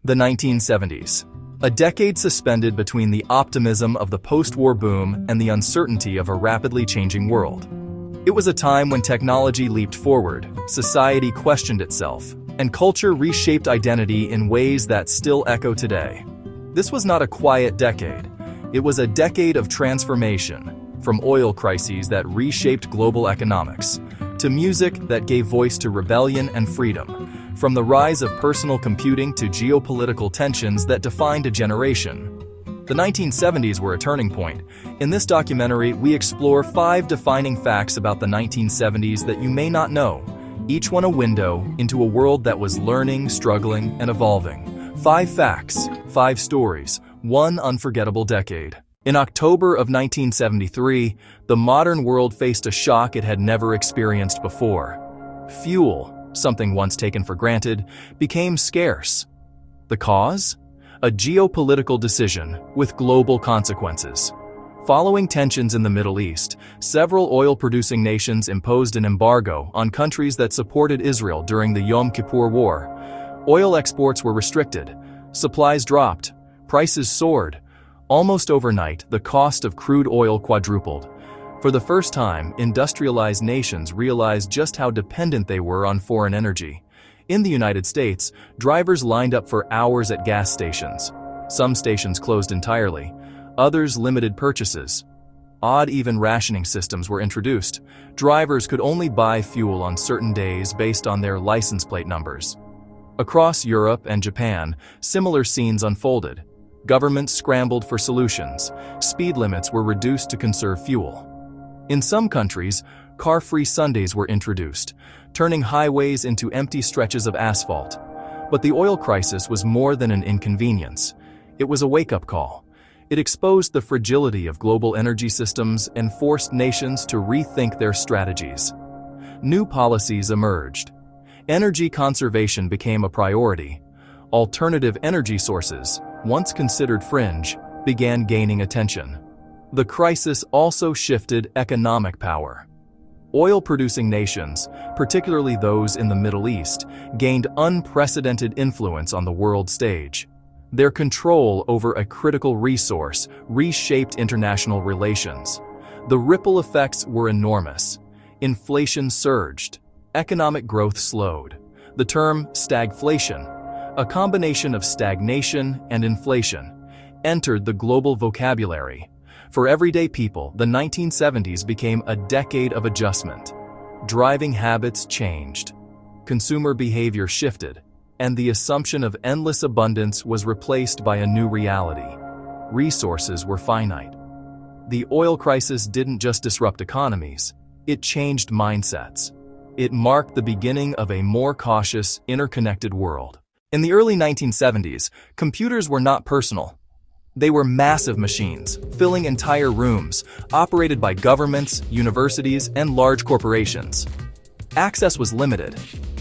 The 1970s. A decade suspended between the optimism of the post-war boom and the uncertainty of a rapidly changing world. It was a time when technology leaped forward, society questioned itself, and culture reshaped identity in ways that still echo today. This was not a quiet decade. It was a decade of transformation, from oil crises that reshaped global economics, to music that gave voice to rebellion and freedom, from the rise of personal computing to geopolitical tensions that defined a generation. The 1970s were a turning point. In this documentary, we explore 5 defining facts about the 1970s that you may not know, each one a window into a world that was learning, struggling, and evolving. 5 facts, 5 stories, 1 unforgettable decade. In October of 1973, the modern world faced a shock it had never experienced before. Fuel, something once taken for granted, became scarce. The cause? A geopolitical decision with global consequences. Following tensions in the Middle East, several oil-producing nations imposed an embargo on countries that supported Israel during the Yom Kippur War. Oil exports were restricted, supplies dropped, prices soared. Almost overnight, the cost of crude oil quadrupled. For the first time, industrialized nations realized just how dependent they were on foreign energy. In the United States, drivers lined up for hours at gas stations. Some stations closed entirely, others limited purchases. Odd-even rationing systems were introduced. Drivers could only buy fuel on certain days based on their license plate numbers. Across Europe and Japan, similar scenes unfolded. Governments scrambled for solutions. Speed limits were reduced to conserve fuel. In some countries, car-free Sundays were introduced, turning highways into empty stretches of asphalt. But the oil crisis was more than an inconvenience. It was a wake-up call. It exposed the fragility of global energy systems and forced nations to rethink their strategies. New policies emerged. Energy conservation became a priority. Alternative energy sources, once considered fringe, began gaining attention. The crisis also shifted economic power. Oil-producing nations, particularly those in the Middle East, gained unprecedented influence on the world stage. Their control over a critical resource reshaped international relations. The ripple effects were enormous. Inflation surged. Economic growth slowed. The term stagflation, a combination of stagnation and inflation, entered the global vocabulary. For everyday people, the 1970s became a decade of adjustment. Driving habits changed. Consumer behavior shifted, and the assumption of endless abundance was replaced by a new reality. Resources were finite. The oil crisis didn't just disrupt economies, it changed mindsets. It marked the beginning of a more cautious, interconnected world. In the early 1970s, computers were not personal. They were massive machines, filling entire rooms, operated by governments, universities, and large corporations. Access was limited.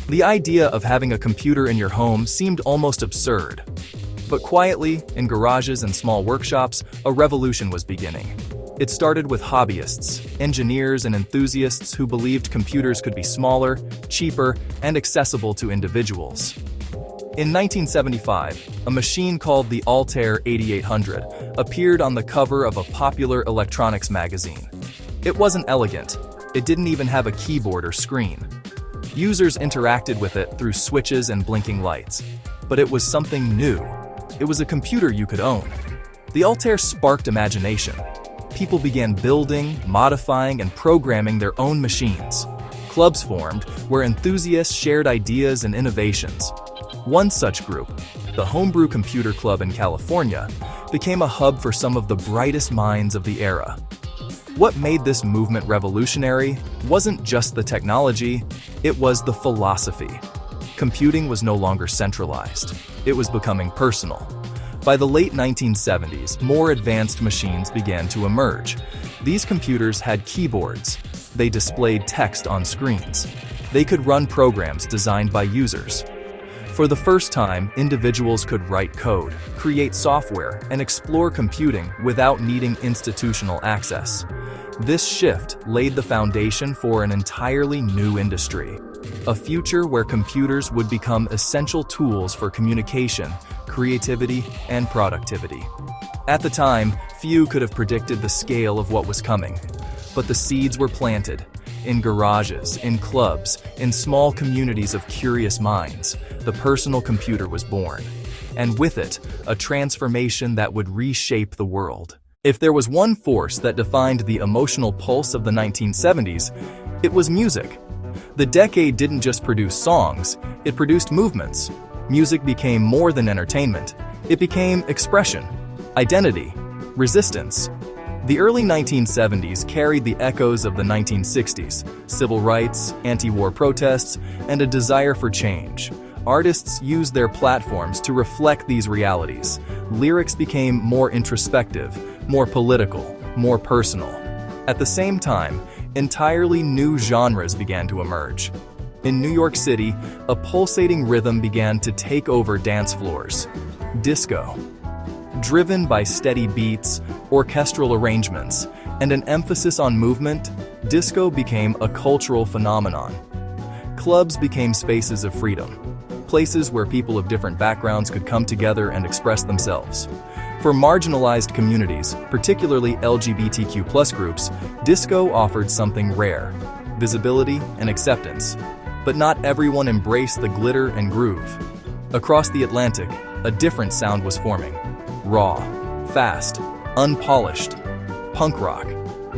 The idea of having a computer in your home seemed almost absurd. But quietly, in garages and small workshops, a revolution was beginning. It started with hobbyists, engineers, and enthusiasts who believed computers could be smaller, cheaper, and accessible to individuals. In 1975, a machine called the Altair 8800 appeared on the cover of a popular electronics magazine. It wasn't elegant. It didn't even have a keyboard or screen. Users interacted with it through switches and blinking lights. But it was something new. It was a computer you could own. The Altair sparked imagination. People began building, modifying, and programming their own machines. Clubs formed where enthusiasts shared ideas and innovations. One such group, the Homebrew Computer Club in California, became a hub for some of the brightest minds of the era. What made this movement revolutionary wasn't just the technology, it was the philosophy. Computing was no longer centralized. It was becoming personal. By the late 1970s, more advanced machines began to emerge. These computers had keyboards. They displayed text on screens. They could run programs designed by users. For the first time, individuals could write code, create software, and explore computing without needing institutional access. This shift laid the foundation for an entirely new industry, a future where computers would become essential tools for communication, creativity, and productivity. At the time, few could have predicted the scale of what was coming. But the seeds were planted. In garages, in clubs, in small communities of curious minds, the personal computer was born. And with it, a transformation that would reshape the world. If there was one force that defined the emotional pulse of the 1970s, it was music. The decade didn't just produce songs, it produced movements. Music became more than entertainment. It became expression, identity, resistance. The early 1970s carried the echoes of the 1960s, civil rights, anti-war protests, and a desire for change. Artists used their platforms to reflect these realities. Lyrics became more introspective, more political, more personal. At the same time, entirely new genres began to emerge. In New York City, a pulsating rhythm began to take over dance floors. Disco. Driven by steady beats, orchestral arrangements, and an emphasis on movement, disco became a cultural phenomenon. Clubs became spaces of freedom, places where people of different backgrounds could come together and express themselves. For marginalized communities, particularly LGBTQ+ groups, disco offered something rare: visibility and acceptance. But not everyone embraced the glitter and groove. Across the Atlantic, a different sound was forming. Raw, fast, unpolished. Punk rock.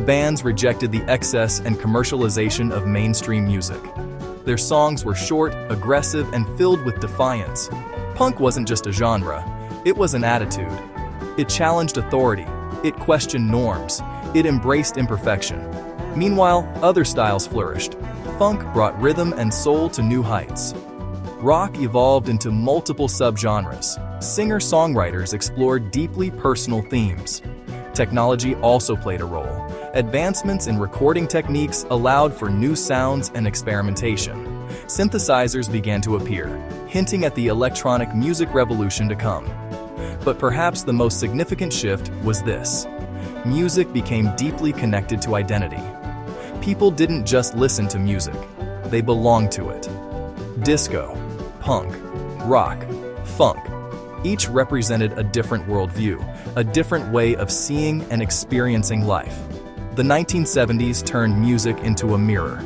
Bands rejected the excess and commercialization of mainstream music. Their songs were short, aggressive, and filled with defiance. Punk wasn't just a genre, it was an attitude. It challenged authority, it questioned norms, it embraced imperfection. Meanwhile, other styles flourished. Funk brought rhythm and soul to new heights. Rock evolved into multiple subgenres. Singer-songwriters explored deeply personal themes. Technology also played a role. Advancements in recording techniques allowed for new sounds and experimentation. Synthesizers began to appear, hinting at the electronic music revolution to come. But perhaps the most significant shift was this: music became deeply connected to identity. People didn't just listen to music, they belonged to it. Disco, punk, rock, funk. Each represented a different worldview, a different way of seeing and experiencing life. The 1970s turned music into a mirror,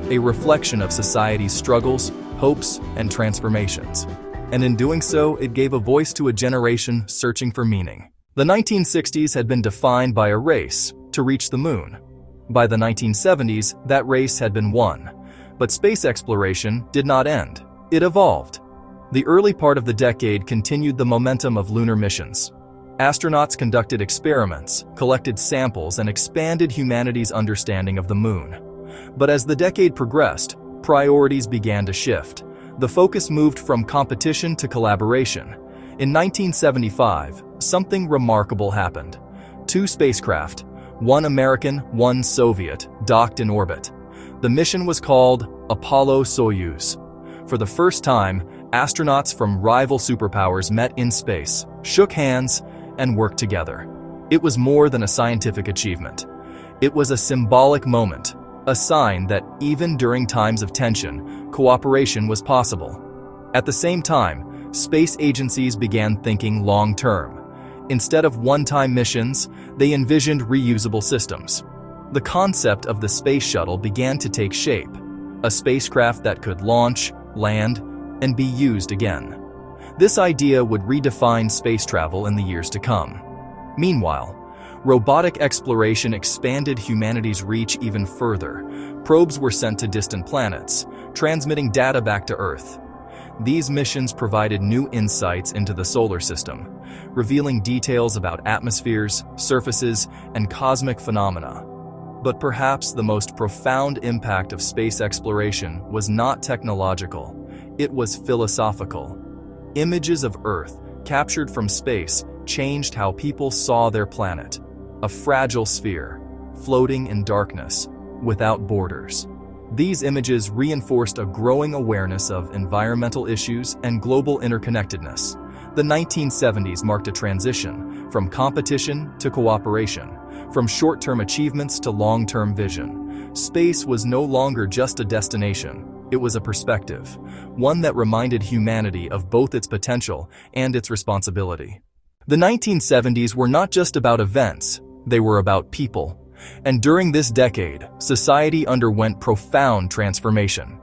a reflection of society's struggles, hopes, and transformations. And in doing so, it gave a voice to a generation searching for meaning. The 1960s had been defined by a race to reach the moon. By the 1970s, that race had been won. But space exploration did not end. It evolved. The early part of the decade continued the momentum of lunar missions. Astronauts conducted experiments, collected samples, and expanded humanity's understanding of the moon. But as the decade progressed, priorities began to shift. The focus moved from competition to collaboration. In 1975, something remarkable happened. Two spacecraft, one American, one Soviet, docked in orbit. The mission was called Apollo-Soyuz. For the first time, astronauts from rival superpowers met in space, shook hands, and worked together. It was more than a scientific achievement. It was a symbolic moment, a sign that even during times of tension, cooperation was possible. At the same time, space agencies began thinking long-term. Instead of one-time missions, they envisioned reusable systems. The concept of the space shuttle began to take shape, a spacecraft that could launch, land, and be used again. This idea would redefine space travel in the years to come. Meanwhile, robotic exploration expanded humanity's reach even further. Probes were sent to distant planets, transmitting data back to Earth. These missions provided new insights into the solar system, revealing details about atmospheres, surfaces, and cosmic phenomena. But perhaps the most profound impact of space exploration was not technological, it was philosophical. Images of Earth, captured from space, changed how people saw their planet. A fragile sphere, floating in darkness, without borders. These images reinforced a growing awareness of environmental issues and global interconnectedness. The 1970s marked a transition from competition to cooperation, from short-term achievements to long-term vision. Space was no longer just a destination, It was a perspective, one that reminded humanity of both its potential and its responsibility. The 1970s were not just about events, they were about people. And during this decade, society underwent profound transformation.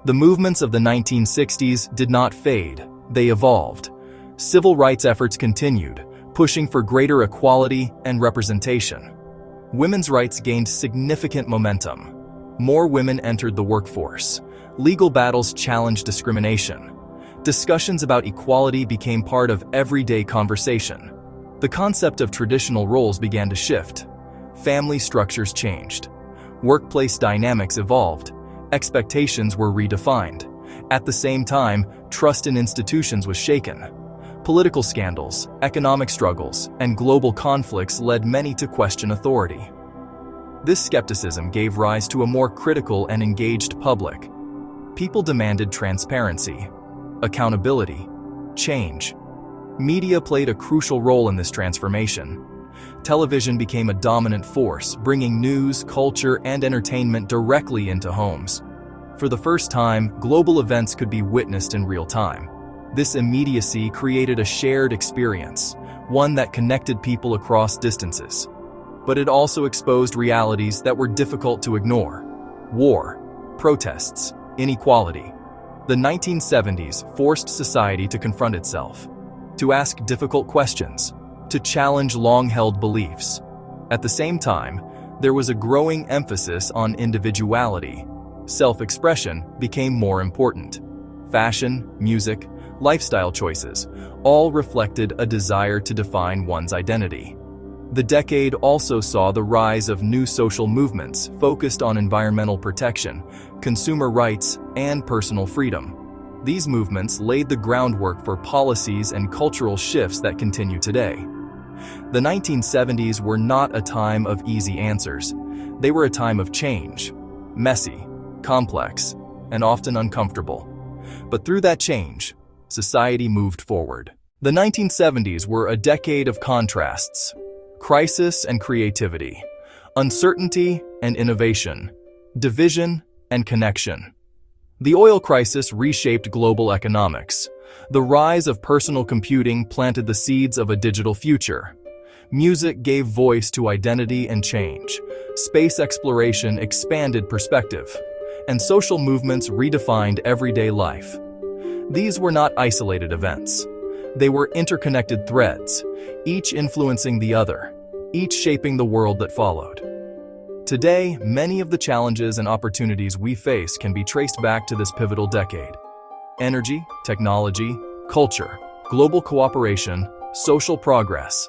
The movements of the 1960s did not fade, they evolved. Civil rights efforts continued, pushing for greater equality and representation. Women's rights gained significant momentum. More women entered the workforce. Legal battles challenged discrimination. Discussions about equality became part of everyday conversation. The concept of traditional roles began to shift. Family structures changed. Workplace dynamics evolved. Expectations were redefined. At the same time, trust in institutions was shaken. Political scandals, economic struggles, and global conflicts led many to question authority. This skepticism gave rise to a more critical and engaged public. People demanded transparency, accountability, change. Media played a crucial role in this transformation. Television became a dominant force, bringing news, culture, and entertainment directly into homes. For the first time, global events could be witnessed in real time. This immediacy created a shared experience, one that connected people across distances. But it also exposed realities that were difficult to ignore. War, protests, inequality. The 1970s forced society to confront itself, to ask difficult questions, to challenge long-held beliefs. At the same time, there was a growing emphasis on individuality. Self-expression became more important. Fashion, music, lifestyle choices all reflected a desire to define one's identity. The decade also saw the rise of new social movements focused on environmental protection, consumer rights, and personal freedom. These movements laid the groundwork for policies and cultural shifts that continue today. The 1970s were not a time of easy answers. They were a time of change, messy, complex, and often uncomfortable. But through that change, society moved forward. The 1970s were a decade of contrasts, crisis and creativity, uncertainty and innovation, division and connection. The oil crisis reshaped global economics. The rise of personal computing planted the seeds of a digital future. Music gave voice to identity and change. Space exploration expanded perspective. And social movements redefined everyday life. These were not isolated events. They were interconnected threads, each influencing the other, each shaping the world that followed. Today, many of the challenges and opportunities we face can be traced back to this pivotal decade. Energy, technology, culture, global cooperation, social progress.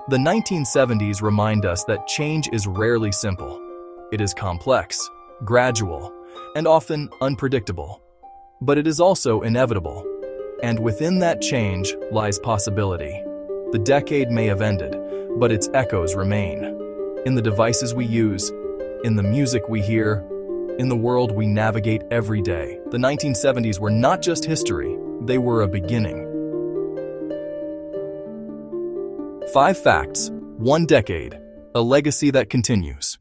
The 1970s remind us that change is rarely simple. It is complex, gradual, and often unpredictable. But it is also inevitable. And within that change lies possibility. The decade may have ended, but its echoes remain. In the devices we use, in the music we hear, in the world we navigate every day. The 1970s were not just history, they were a beginning. 5 facts, 1 decade, a legacy that continues.